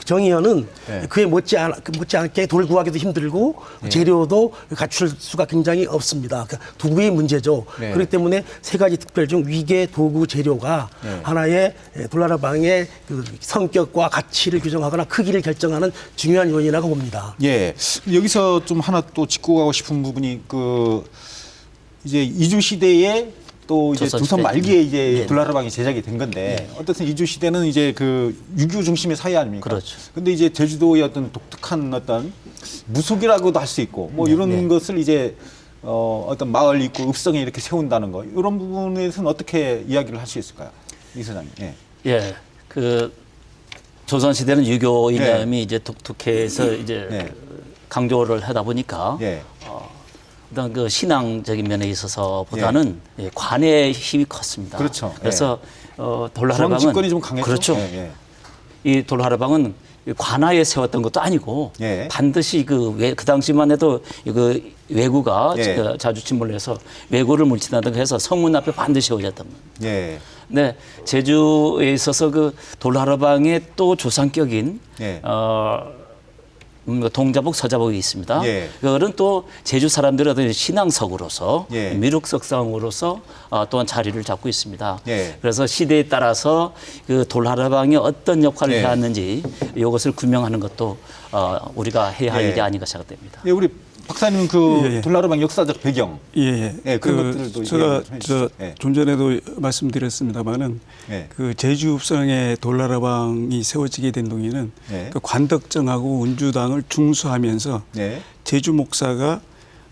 정의현은 예. 그에 못지않게 돌을 구하기도 힘들고 재료도 갖출 수가 굉장히 없습니다. 그러니까 도구의 문제죠. 예. 그렇기 때문에 세 가지 특별 중 위계 도구 재료가 예. 하나의 돌나라방의 그 성격과 가치를 규정하거나 크기를 결정하는 중요한 요인이라고 봅니다. 예. 여기서 좀 하나 또 짚고 가고 싶은 부분이 이제 이주 시대에 또 이제 조선 조선 시대. 말기에 이제 예. 돌나라방이 제작이 된 건데 어떻든 이주 시대는 이제 그 유교 중심의 사회 아닙니까? 그렇죠. 근데 이제 제주도의 어떤 독특한 어떤 무속이라고도 할 수 있고 뭐 이런 것을 이제 어떤 마을 입구 읍성에 이렇게 세운다는 거 이런 부분에서는 어떻게 이야기를 할 수 있을까요? 이 사장님. 예. 예, 그 조선 시대는 유교 예. 이념이 이제 독특해서 이제 예. 강조를 하다 보니까 예. 어떤 그 신앙적인 면에 있어서보다는 예, 관의 힘이 컸습니다. 그렇죠. 그래서 중앙 돌나라방은 집권이 좀 강했죠. 그렇죠. 예, 이 돌나라방은 관하에 세웠던 것도 아니고 예. 반드시 그 당시만 해도 그 외구가 예. 그 자주 침몰해서 외구를 물친다든가 해서 성문 앞에 반드시 세워졌단 말이에요. 예. 네, 제주에 있어서 그 돌나라방의 또 조상격인 예. 동자복, 서자복이 있습니다. 예. 그거는 또 제주 사람들의 어떤 신앙석으로서 예. 미륵석상으로서 또한 자리를 잡고 있습니다. 예. 그래서 시대에 따라서 그 돌나라방이 어떤 역할을 예. 해왔는지 이것을 규명하는 것도 우리가 해야 할 예. 일이 아닌가 생각됩니다. 예, 우리 박사님은 그 예, 예. 돌나라방 역사적 배경 예. 예, 그런 것들도 제가 이야기 좀 해주시죠. 예. 좀 전에도 말씀드렸습니다마는 예. 그 제주읍성에 돌나라방이 세워지게 된 동에는 예. 그 관덕정하고 운주당을 중수하면서 예. 제주 목사가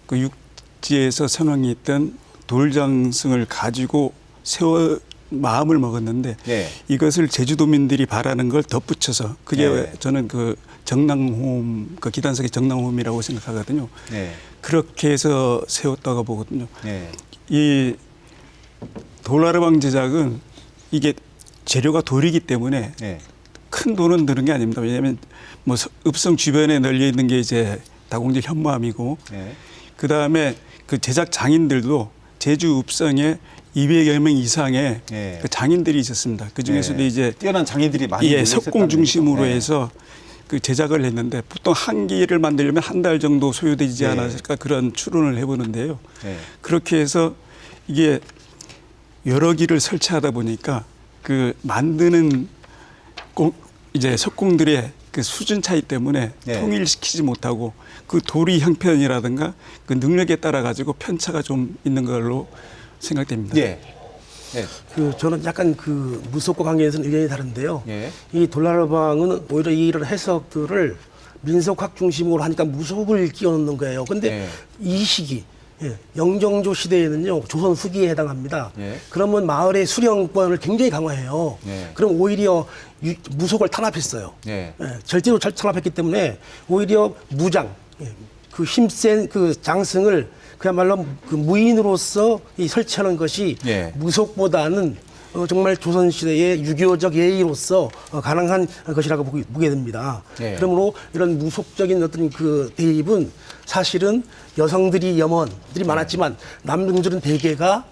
그 육지에서 선왕이 있던 돌장승을 가지고 세워 마음을 먹었는데 예. 이것을 제주도민들이 바라는 걸 덧붙여서 그게 예. 저는 그 정랑홈 그 기단석의 정랑홈이라고 생각하거든요. 예. 그렇게 해서 세웠다고 보거든요. 예. 이 돌나라방 제작은 이게 재료가 돌이기 때문에 예. 큰 돈은 드는 게 아닙니다. 왜냐하면 뭐 읍성 주변에 널려 있는 게 이제 다공질 현무암이고 예. 그 다음에 그 제작 장인들도 제주 읍성에 200여 명 이상의 예. 그 장인들이 있었습니다. 그 중에서도 예. 이제 뛰어난 장인들이 많이 예, 몰려있었다는 석공 중심으로 얘기죠. 해서 그 제작을 했는데 보통 한 기를 만들려면 한 달 정도 소요되지 예. 않았을까 그런 추론을 해보는데요. 예. 그렇게 해서 이게 여러 기를 설치하다 보니까 그 만드는 이제 석공들의 그 수준 차이 때문에 예. 통일시키지 못하고 그 도리 형편이라든가 그 능력에 따라 가지고 편차가 좀 있는 걸로 생각됩니다. 예. 예. 저는 약간 그 무속과 관계에서는 의견이 다른데요. 예. 이 돌나라방은 오히려 이런 해석들을 민속학 중심으로 하니까 무속을 끼워넣는 거예요. 근데 예. 이 시기 영정조 시대에는요 조선 후기에 해당합니다. 예. 그러면 마을의 수령권을 굉장히 강화해요. 예. 그럼 오히려 무속을 탄압했어요. 예. 절대로 탄압했기 때문에 오히려 무장, 그 힘센 그 장승을 그야말로 그 무인으로서 이 설치하는 것이 예. 무속보다는 정말 조선시대의 유교적 예의로서 가능한 것이라고 보게 됩니다. 예. 그러므로 이런 무속적인 어떤 그 대입은 사실은 여성들이 염원들이 많았지만 남성들은 대개가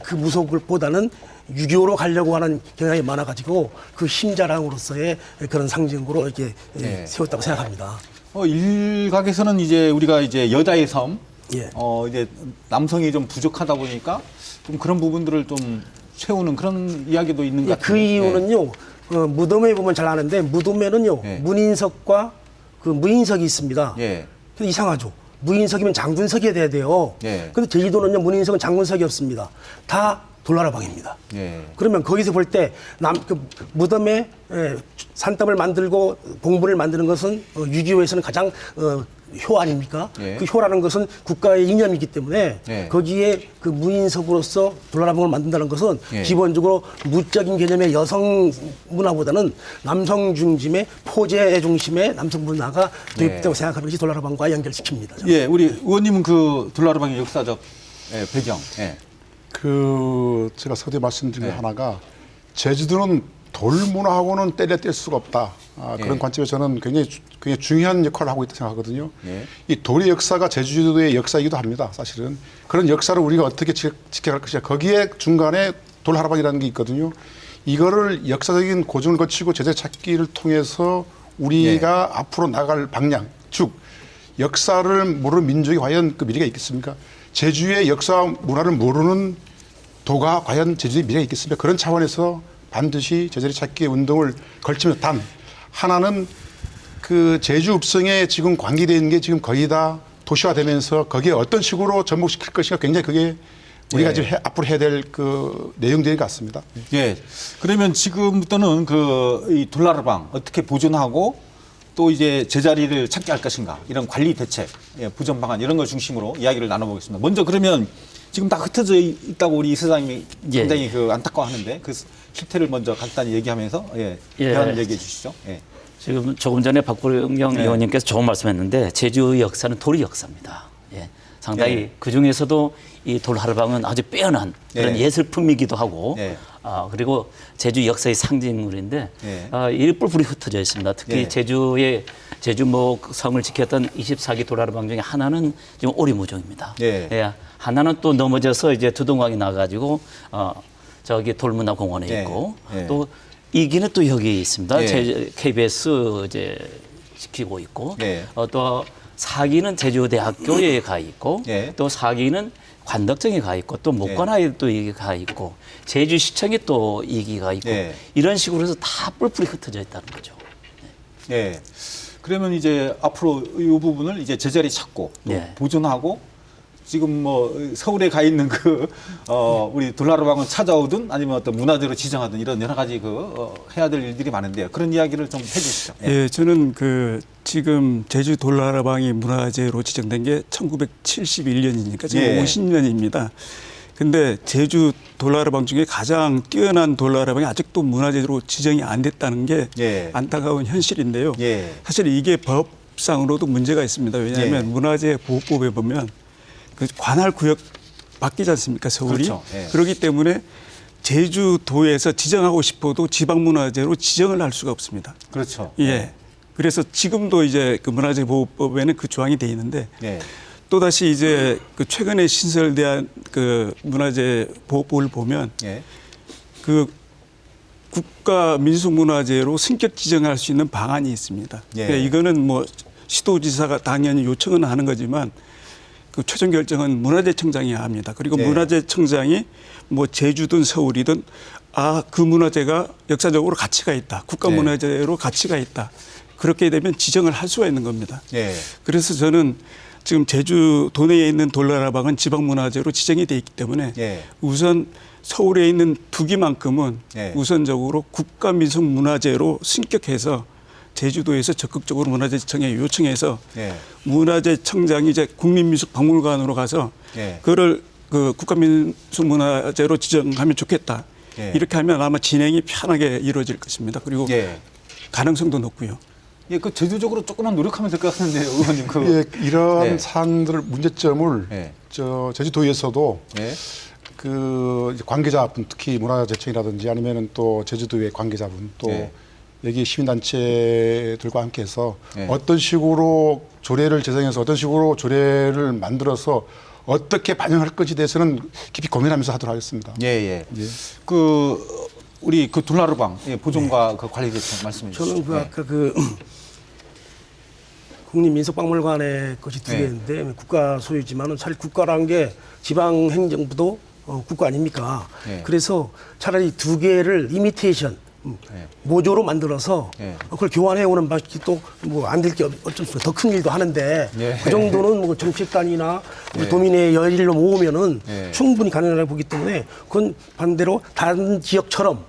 그 무속보다는 유교로 가려고 하는 경향이 많아가지고 그 힘자랑으로서의 그런 상징으로 이렇게 예. 세웠다고 생각합니다. 일각에서는 이제 우리가 이제 여자의 섬, 예. 이제 남성이 좀 부족하다 보니까 좀 그런 부분들을 좀 채우는 그런 이야기도 있는 것 예, 같아요. 그 이유는요, 무덤에 보면 잘 아는데 무덤에는요, 예. 문인석과 그 무인석이 있습니다. 예. 근데 이상하죠. 무인석이면 장군석이 돼야 돼요. 예. 근데 제주도는요, 문인석은 장군석이 없습니다. 다 돌나라방입니다. 예. 그러면 거기서 볼 때 그 무덤에 산더미를 만들고 봉분을 만드는 것은 유교에서는 가장 효 아닙니까? 예. 그 효라는 것은 국가의 이념이기 때문에 예. 거기에 그 무인석으로서 돌나라방을 만든다는 것은 예. 기본적으로 무적인 개념의 여성 문화보다는 남성 중심의 포제 중심의 남성 문화가 도입되고 생각하는 것이 돌나라방과 연결시킵니다. 저는. 예, 우리 의원님은 그 돌나라방의 역사적 배경. 예. 제가 서두에 말씀드린 네. 하나가 제주도는 돌 문화하고는 떼려 뗄 수가 없다. 그런 관점에서 저는 굉장히 중요한 역할을 하고 있다고 생각하거든요. 이 돌의 역사가 제주도의 역사이기도 합니다. 사실은 그런 역사를 우리가 어떻게 지켜갈 것이냐. 거기에 중간에 돌하라방이라는 게 있거든요. 이거를 역사적인 고증을 거치고 제재 찾기를 통해서 우리가 앞으로 나갈 방향, 즉 역사를 모르는 민족이 과연 그 미래가 있겠습니까? 제주의 역사 문화를 모르는 도가 과연 제주의 미래가 있겠습니까? 그런 차원에서 반드시 제자리 찾기 운동을 걸치면서 단 하나는 그 제주 읍성에 지금 관계되어 있는 게 지금 거의 다 도시화되면서 거기에 어떤 식으로 접목시킬 것인가 굉장히 그게 우리가 지금 앞으로 해야 될 그 내용들이 같습니다. 예. 그러면 지금부터는 이 돌나라방 어떻게 보존하고 또 이제 제자리를 찾게 할 것인가 이런 관리 대책, 보전 방안 이런 걸 중심으로 이야기를 나눠보겠습니다. 먼저 그러면 지금 다 흩어져 있다고 우리 이사장님이 굉장히 안타까워하는데 그 실태를 먼저 간단히 얘기하면서 대안을 얘기해 주시죠. 예. 지금 조금 전에 박구영 의원님께서 좋은 말씀했는데 제주의 역사는 돌의 역사입니다. 예. 상당히 그 중에서도 이 돌하라방은 아주 빼어난 그런 예술품이기도 하고 그리고 제주 역사의 상징물인데 일뿔뿔이 흩어져 있습니다. 특히 제주 뭐 성을 지켰던 24기 돌하라방 중에 하나는 지금 오리무중입니다. 하나는 또 넘어져서 이제 두동강이 나가지고 저기 돌문화공원에 있고 또 2기는 또 여기 있습니다. KBS 이제 지키고 있고 또 4기는 제주대학교에 가 있고 또 4기는 관덕정에 가 있고 또 목관하에 또 이게 가 있고 제주시청에 또 2기가 있고 이런 식으로 해서 다 뿔뿔이 흩어져 있다는 거죠. 네. 그러면 이제 앞으로 이 부분을 이제 제자리 찾고 또 보존하고 지금 뭐 서울에 가 있는 우리 돌나라방을 찾아오든 아니면 어떤 문화재로 지정하든 이런 여러 가지 해야 될 일들이 많은데요. 그런 이야기를 좀 해주시죠. 예, 저는 지금 제주 돌나라방이 문화재로 지정된 게 1971년이니까 지금 50년입니다. 근데 제주 돌나라방 중에 가장 뛰어난 돌나라방이 아직도 문화재로 지정이 안 됐다는 게 안타까운 현실인데요. 사실 이게 법상으로도 문제가 있습니다. 왜냐하면 문화재 보호법에 보면 그 관할 구역 바뀌지 않습니까, 서울이? 그렇죠. 그렇기 때문에 제주도에서 지정하고 싶어도 지방문화재로 지정을 할 수가 없습니다. 그렇죠. 그래서 지금도 이제 그 문화재 보호법에는 그 조항이 돼 있는데 또 다시 이제 그 최근에 신설된 그 문화재 보호법을 보면 그 국가 민속문화재로 승격 지정할 수 있는 방안이 있습니다. 그러니까 이거는 뭐 시도지사가 당연히 요청은 하는 거지만 그 최종 결정은 문화재청장이 합니다. 그리고 문화재청장이 뭐 제주든 서울이든 그 문화재가 역사적으로 가치가 있다. 국가문화재로 가치가 있다. 그렇게 되면 지정을 할 수가 있는 겁니다. 그래서 저는 지금 제주 도내에 있는 돌나라방은 지방문화재로 지정이 돼 있기 때문에 우선 서울에 있는 2기만큼은 우선적으로 국가민속문화재로 승격해서 제주도에서 적극적으로 문화재청에 요청해서 문화재청장이 이제 국민민속박물관으로 가서 그거를 그 국가민속문화재로 지정하면 좋겠다. 이렇게 하면 아마 진행이 편하게 이루어질 것입니다. 그리고 가능성도 높고요. 그 제도적으로 조금만 노력하면 될 것 같은데요, 의원님. 이런 사안들 문제점을 제주도에서도 그 관계자분 특히 문화재청이라든지 아니면은 또 제주도의 관계자분 또 여기 시민단체들과 함께해서 어떤 식으로 조례를 제정해서 어떤 식으로 조례를 만들어서 어떻게 반영할 것에 대해서는 깊이 고민하면서 하도록 하겠습니다. 우리 돌나라방 보존과 그 관리 대책 말씀해 주시죠. 저는 아까 국립민속박물관의 것이 2개인데 국가 소유지만은 사실 국가란 게 지방행정부도 국가 아닙니까? 그래서 차라리 2개를 이미테이션 모조로 만들어서 그걸 교환해오는 방식이 또 뭐 안 될 게 어쩔 수 없어요. 더 큰 일도 하는데 그 정도는 뭐 정책단이나 도민의 열일로 모으면은 충분히 가능하다고 보기 때문에 그건 반대로 다른 지역처럼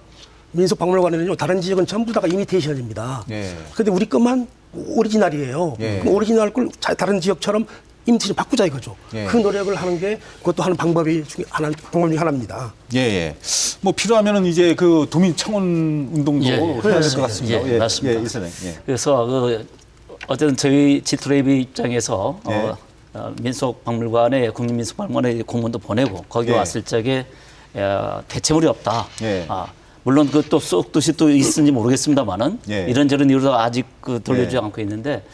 민속박물관에는요 다른 지역은 전부 다가 이미테이션입니다. 그런데 우리 것만 오리지널이에요. 그럼 오리지널 걸 다른 지역처럼 이미테이션 바꾸자 이거죠. 그 노력을 하는 게 그것도 하는 방법 중에 하나입니다. 뭐 필요하면은 이제 그 도민 청원 운동도 해야 될 것 같습니다. 맞습니다. 그래서 어쨌든 저희 지트레이비 입장에서 민속박물관에 국립민속박물관에 공문도 보내고 거기 왔을 적에 대체물이 없다. 물론 그 또 쏙 뜻이 또 있는지 모르겠습니다만은 예. 이런저런 이유로 아직 그 돌려주지 않고 있는데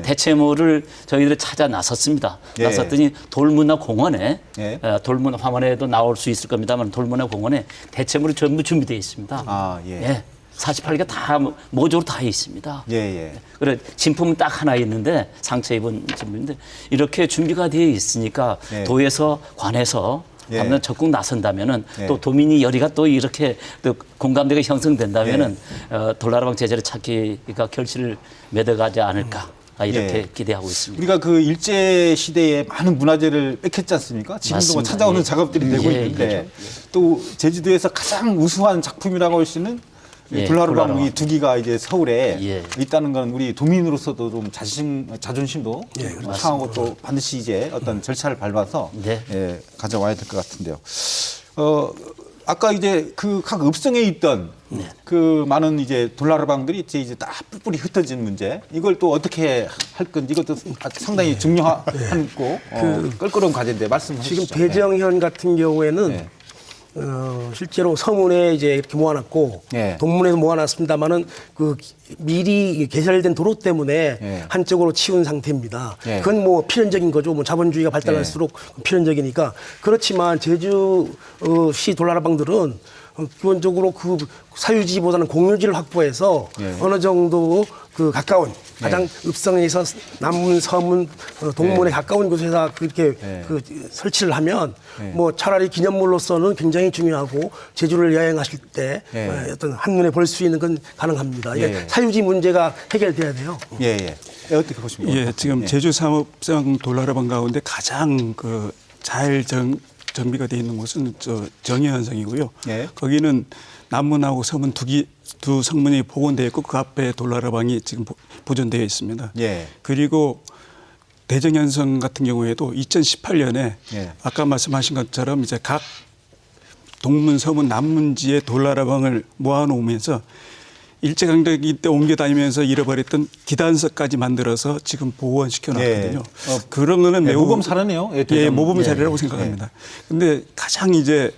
대체물을 저희들이 찾아 나섰습니다. 예. 나섰더니 돌문화 공원에 예. 돌문 화면에도 나올 수 있을 겁니다만 돌문화 공원에 대체물이 전부 준비되어 있습니다. 아, 예. 48개가 다 모조로 다 있습니다. 예, 예. 그래 진품은 딱 하나 있는데 상처 입은 진품인데 이렇게 준비가 되어 있으니까 예. 도에서 관에서 예. 한번 적극 나선다면은 예. 또 도민이 열의가 또 이렇게 또 공감대가 형성된다면은 예. 돌나라방 제자리 찾기가 결실을 맺어가지 않을까 이렇게 예. 기대하고 있습니다. 우리가 그 일제 시대에 많은 문화재를 뺏겼지 않습니까? 지금도 뭐 맞습니다. 찾아오는 예. 작업들이 되고 예, 있는데 예. 또 제주도에서 가장 우수한 작품이라고 할 수 있는 예, 돌나루방 돌나루방. 이 두 기가 이제 서울에 예. 있다는 건 우리 도민으로서도 좀 자존심도 상하고 또 반드시 이제 어떤 절차를 밟아서 네. 예, 가져와야 될 것 같은데요. 아까 이제 그 각 읍성에 있던 그 많은 이제 돌나루방들이 이제 다 뿔뿔이 흩어진 문제 이걸 또 어떻게 할 건지 이것도 상당히 중요하고 껄끄러운 과제인데 말씀해 지금 주시죠. 배정현 같은 경우에는 네. 실제로 서문에 이제 이렇게 모아놨고 네. 동문에도 모아놨습니다만은 그 미리 개설된 도로 때문에 네. 한쪽으로 치운 상태입니다. 네. 그건 뭐 필연적인 거죠. 뭐 자본주의가 발달할수록 필연적이니까. 그렇지만 제주시 돌나라방들은 기본적으로 그 사유지보다는 공유지를 확보해서 네. 어느 정도 그 가까운 가장 읍성에서 남문, 서문, 동문에 가까운 곳에서 그렇게 그 설치를 하면 뭐 차라리 기념물로서는 굉장히 중요하고 제주를 여행하실 때 어떤 한눈에 볼 수 있는 건 가능합니다. 이게 사유지 문제가 해결돼야 돼요. 예, 예. 어떻게 보십니까? 예, 지금 제주 산업성 돌나라방 가운데 가장 그 잘 정비가 되어 있는 곳은 저 정의현성이고요. 예. 거기는 남문하고 서문 두 성문이 복원되어 있고 그 앞에 돌나라방이 지금 보존되어 있습니다. 예. 그리고 대정현성 같은 경우에도 2018년에 예. 아까 말씀하신 것처럼 이제 각 동문, 서문, 남문지의 돌나라방을 모아놓으면서 일제강점기 때 옮겨 다니면서 잃어버렸던 기단서까지 만들어서 지금 보원시켜 놨거든요. 그런 거는 매우 모범 사례네요. 모범 사례라고 생각합니다. 근데 가장 이제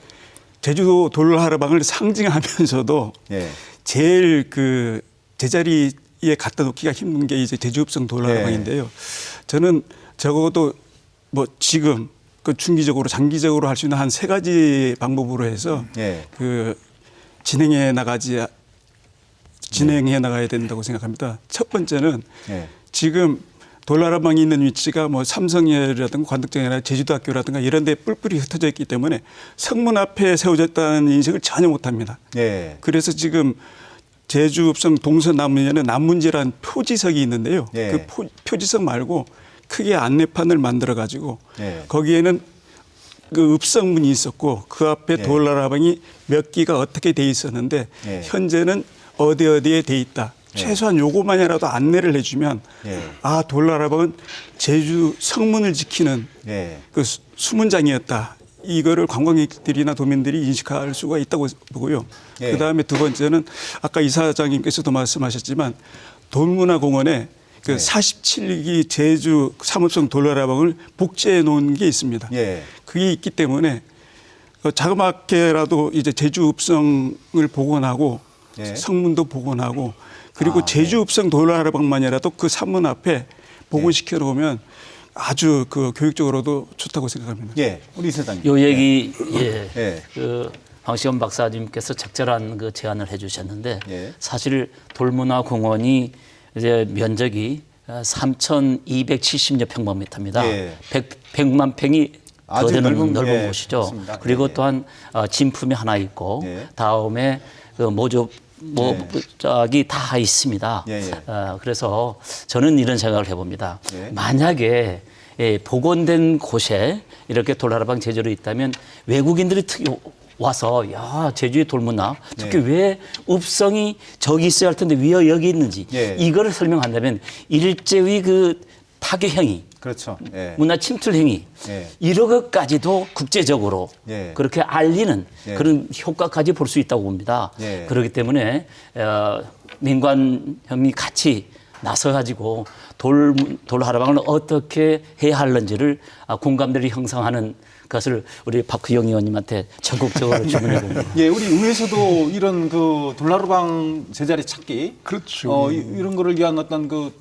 제주도 돌나라방을 상징하면서도 예. 제일 그 제자리에 갖다 놓기가 힘든 게 이제 제주읍성 돌나라방인데요. 저는 적어도 뭐 지금 그 중기적으로 장기적으로 할 수 있는 한 3가지 방법으로 해서 그 진행해 나가야 된다고 생각합니다. 첫 번째는 지금 돌나라방이 있는 위치가 뭐 삼성여라든가 관덕정이나 제주도학교라든가 이런 데 뿔뿔이 흩어져 있기 때문에 성문 앞에 세워졌다는 인식을 전혀 못합니다. 그래서 지금 제주읍성 동선 남문에는 남문지라는 표지석이 있는데요. 그 표지석 말고 크게 안내판을 만들어 가지고 거기에는 그 읍성문이 있었고 그 앞에 돌나라방이 몇 기가 어떻게 돼 있었는데 현재는 어디에 돼 있다. 최소한 요거만이라도 안내를 해주면 아 돌나라방은 제주 성문을 지키는 그 수문장이었다. 이거를 관광객들이나 도민들이 인식할 수가 있다고 보고요. 그다음에 두 번째는 아까 이사장님께서도 말씀하셨지만 돌문화공원에 그 47기 제주 삼읍성 돌나라방을 복제해 놓은 게 있습니다. 그게 있기 때문에 자그맣게라도 이제 제주 읍성을 복원하고 성문도 복원하고 그리고 제주 읍성 돌나라방만이라도 그 산문 앞에 복원시켜 놓으면 아주 그 교육적으로도 좋다고 생각합니다. 우리 이사장님. 요 얘기 그 황시원 박사님께서 적절한 그 제안을 해주셨는데 사실 돌문화공원이 이제 면적이 3,270여 평방미터입니다. 100만 평이 더 되는 넓은 곳이죠. 맞습니다. 그리고 또한 진품이 하나 있고 다음에 그 모조작이 다 있습니다. 그래서 저는 이런 생각을 해봅니다. 만약에 복원된 곳에 이렇게 돌나라방 제주로 있다면 외국인들이 와서 야 제주의 돌문화 특히 왜 읍성이 저기 있어야 할 텐데 왜 여기 있는지 이거를 설명한다면 일제의 그 파괴 행위, 그렇죠. 문화 침투 행위 이런 것까지도 국제적으로 그렇게 알리는 그런 효과까지 볼 수 있다고 봅니다. 그렇기 때문에 민관 협의 같이 나서가지고 돌하라방을 어떻게 해야 하는지를 공감대를 형성하는 것을 우리 박휘영 의원님한테 적극적으로 주문해 봅니다. 예, 우리 의회에서도 이런 그 돌하루방 제자리 찾기, 그렇죠. 이런 거를 위한 어떤 그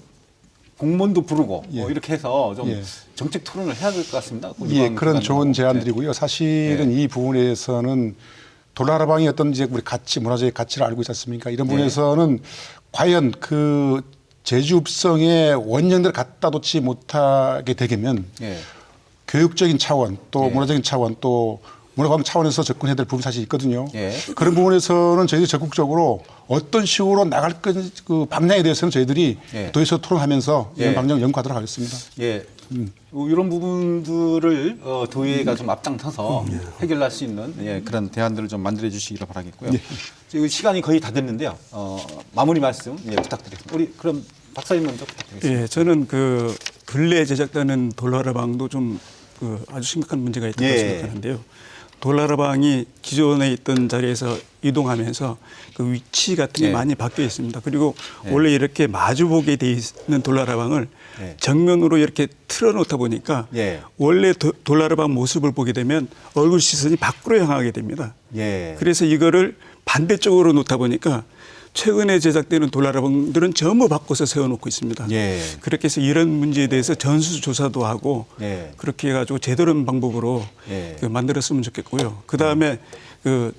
공무원도 부르고 예. 이렇게 해서 좀 예. 정책 토론을 해야 될 것 같습니다. 예, 그런 기관하고. 좋은 제안들이고요. 사실은 이 부분에서는 돌아라방이 어떤 이제 우리 가치, 문화적인 가치를 알고 있지 않습니까? 이런 부분에서는 과연 그 제주읍성의 원년대를 갖다 놓지 못하게 되면 예. 교육적인 차원 또 예. 문화적인 차원 또 문화관광 차원에서 접근해야 될 부분이 사실 있거든요. 예. 그런 부분에서는 저희들이 적극적으로 어떤 식으로 나갈 그 방향에 대해서는 저희들이 예. 도에서 토론하면서 이런 예. 방향을 연구하도록 하겠습니다. 예. 이런 부분들을 도의회가 좀 앞장서서 해결할 수 있는 그런 대안들을 좀 만들어 주시기를 바라겠고요. 지금 시간이 거의 다 됐는데요. 마무리 말씀 부탁드리겠습니다. 우리 그럼 박사님 먼저 부탁드리겠습니다. 예, 저는 그 근래 제작되는 돌하라방도 좀 그 아주 심각한 문제가 있다고 예. 생각하는데요. 돌하라방이 기존에 있던 자리에서 이동하면서 그 위치 같은 게 예. 많이 바뀌어 있습니다. 그리고 원래 이렇게 마주보게 돼 있는 돌하라방을 예. 정면으로 이렇게 틀어놓다 보니까 예. 원래 돌하라방 모습을 보게 되면 얼굴 시선이 밖으로 향하게 됩니다. 예. 그래서 이거를 반대쪽으로 놓다 보니까 최근에 제작되는 돌아라방들은 전부 바꿔서 세워놓고 있습니다. 예. 그렇게 해서 이런 문제에 대해서 전수조사도 하고 예. 그렇게 해가지고 제대로 된 방법으로 예. 그 만들었으면 좋겠고요. 그 다음에 그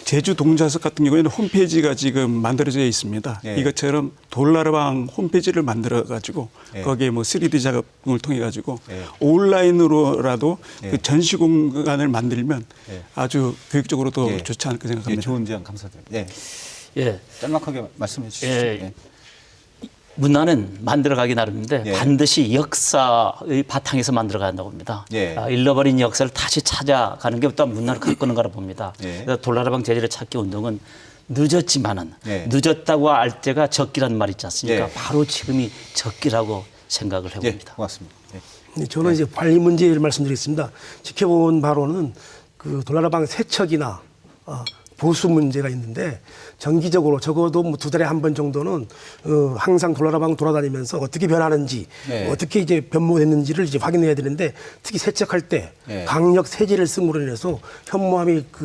제주 동자석 같은 경우에는 홈페이지가 지금 만들어져 있습니다. 예. 이것처럼 돌아라방 홈페이지를 만들어가지고 예. 거기에 뭐 3D 작업을 통해가지고 예. 온라인으로라도 예. 그 전시 공간을 만들면 예. 아주 교육적으로 더 예. 좋지 않을까 예, 생각합니다. 좋은 제안 감사드립니다. 예. 예. 짤막하게 말씀해 주시죠. 예. 문화는 만들어가기 나름인데 예. 반드시 역사의 바탕에서 만들어간다고 봅니다. 예. 잃어버린 역사를 다시 찾아가는 게 또 문화를 가꾸는 거라 봅니다. 예. 그래서 돌아라방 제자리 찾기 운동은 늦었지만은 예. 늦었다고 알 때가 적기라는 말 있지 않습니까? 예. 바로 지금이 적기라고 생각을 예, 해봅니다. 고맙습니다. 예. 네, 저는 이제 관리 문제를 말씀드리겠습니다. 지켜본 바로는 그 돌아라방 세척이나 보수 문제가 있는데 정기적으로 적어도 뭐 2달에 한 번 정도는 항상 돌아라방 돌아다니면서 어떻게 변하는지 네. 어떻게 이제 변모됐는지를 이제 확인해야 되는데 특히 세척할 때 네. 강력 세제를 쓰므로 인해서 현무암이 그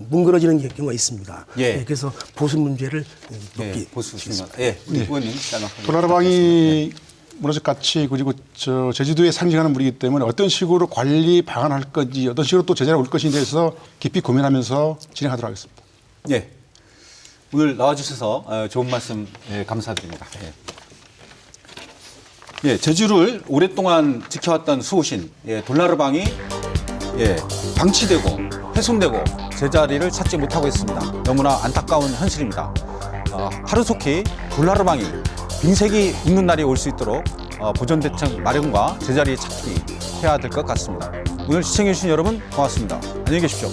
뭉그러지는 경우가 있습니다. 예. 네, 그래서 보수 문제를 예, 높이 보수 중요한. 예, 우리 의원님 짤막하게. 돌아라방이 문화적 가치 그리고 저 제주도에 상징하는 물이기 때문에 어떤 식으로 관리 방안할 건지 어떤 식으로 또 제자리가 올 것인지에 대해서 깊이 고민하면서 진행하도록 하겠습니다. 예. 오늘 나와주셔서 좋은 말씀 감사드립니다. 예. 예, 제주를 오랫동안 지켜왔던 수호신 돌나르방이 방치되고 훼손되고 제자리를 찾지 못하고 있습니다. 너무나 안타까운 현실입니다. 하루속히 돌나르방이 빙색이 있는 날이 올 수 있도록 보존 대책 마련과 제자리 찾기 해야 될 것 같습니다. 오늘 시청해주신 여러분 고맙습니다. 안녕히 계십시오.